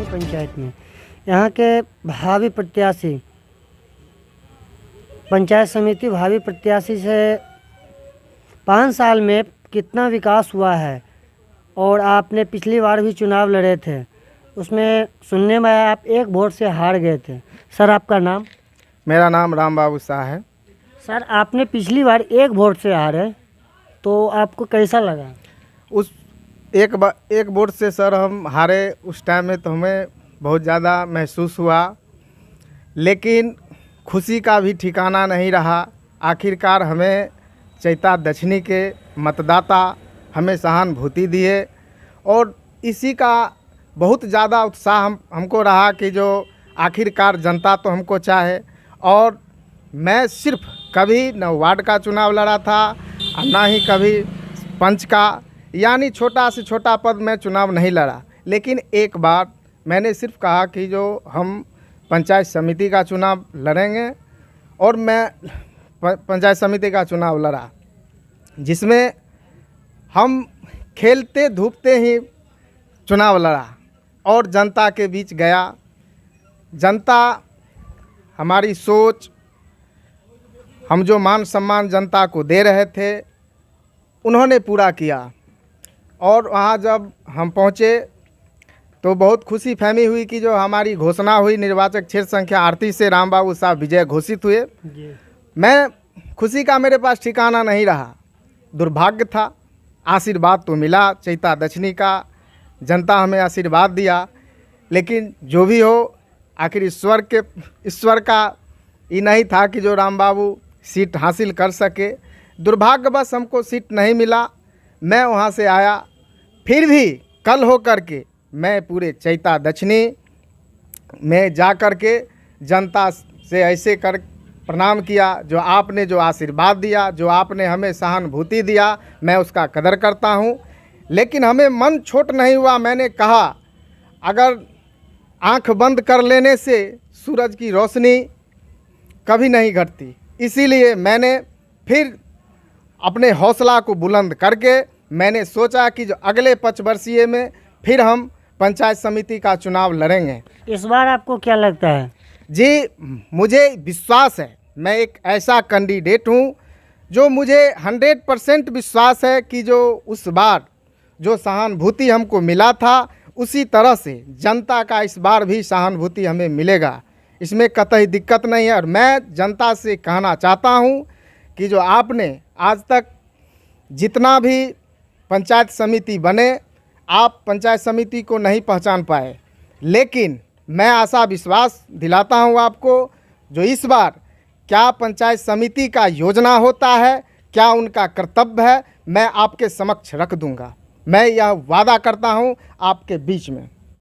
अपनी पंचायत में यहाँ के भावी प्रत्याशी, पंचायत समिति भावी प्रत्याशी से 5 साल में कितना विकास हुआ है? और आपने पिछली बार भी चुनाव लड़े थे, उसमें सुनने में आया आप 1 वोट से हार गए थे। सर आपका नाम? मेरा नाम राम बाबू शाह है। सर आपने पिछली बार 1 वोट से हारे, तो आपको कैसा लगा? उस एक वोट से सर हम हारे, उस टाइम में तो हमें बहुत ज़्यादा महसूस हुआ, लेकिन खुशी का भी ठिकाना नहीं रहा। आखिरकार हमें चैता दक्षिणी के मतदाता हमें सहानुभूति दिए और इसी का बहुत ज़्यादा उत्साह हमको रहा कि जो आखिरकार जनता तो हमको चाहे। और मैं सिर्फ कभी न वार्ड का चुनाव लड़ा था और ना ही कभी पंच का, यानी छोटा से छोटा पद में चुनाव नहीं लड़ा। लेकिन एक बार मैंने सिर्फ कहा कि जो हम पंचायत समिति का चुनाव लड़ेंगे, और मैं पंचायत समिति का चुनाव लड़ा, जिसमें हम खेलते धूपते ही चुनाव लड़ा और जनता के बीच गया। जनता हमारी सोच, हम जो मान सम्मान जनता को दे रहे थे, उन्होंने पूरा किया। और वहाँ जब हम पहुँचे तो बहुत खुशी फहमी हुई कि जो हमारी घोषणा हुई, निर्वाचक क्षेत्र संख्या 38 से राम बाबू साहब विजय घोषित हुए। मैं खुशी का मेरे पास ठिकाना नहीं रहा, दुर्भाग्य था। आशीर्वाद तो मिला चैता दक्षिणी का, जनता हमें आशीर्वाद दिया, लेकिन जो भी हो आखिर ईश्वर का ये नहीं था कि जो राम बाबू सीट हासिल कर सके। दुर्भाग्यवश हमको सीट नहीं मिला। मैं वहाँ से आया, फिर भी कल हो कर के मैं पूरे चैता दक्षिणी में जा कर के जनता से ऐसे कर प्रणाम किया, जो आपने जो आशीर्वाद दिया, जो आपने हमें सहानुभूति दिया, मैं उसका कदर करता हूँ। लेकिन हमें मन छोट नहीं हुआ। मैंने कहा अगर आंख बंद कर लेने से सूरज की रोशनी कभी नहीं घटती, इसीलिए मैंने फिर अपने हौसला को बुलंद करके मैंने सोचा कि जो अगले 5 वर्षीय में फिर हम पंचायत समिति का चुनाव लड़ेंगे। इस बार आपको क्या लगता है? जी, मुझे विश्वास है, मैं एक ऐसा कैंडिडेट हूँ जो मुझे 100% विश्वास है कि जो उस बार जो सहानुभूति हमको मिला था, उसी तरह से जनता का इस बार भी सहानुभूति हमें मिलेगा। इसमें कतई दिक्कत नहीं है। और मैं जनता से कहना चाहता हूँ कि जो आपने आज तक जितना भी पंचायत समिति बने, आप पंचायत समिति को नहीं पहचान पाए, लेकिन मैं आशा विश्वास दिलाता हूँ आपको, जो इस बार क्या पंचायत समिति का योजना होता है, क्या उनका कर्तव्य है, मैं आपके समक्ष रख दूंगा। मैं यह वादा करता हूँ आपके बीच में।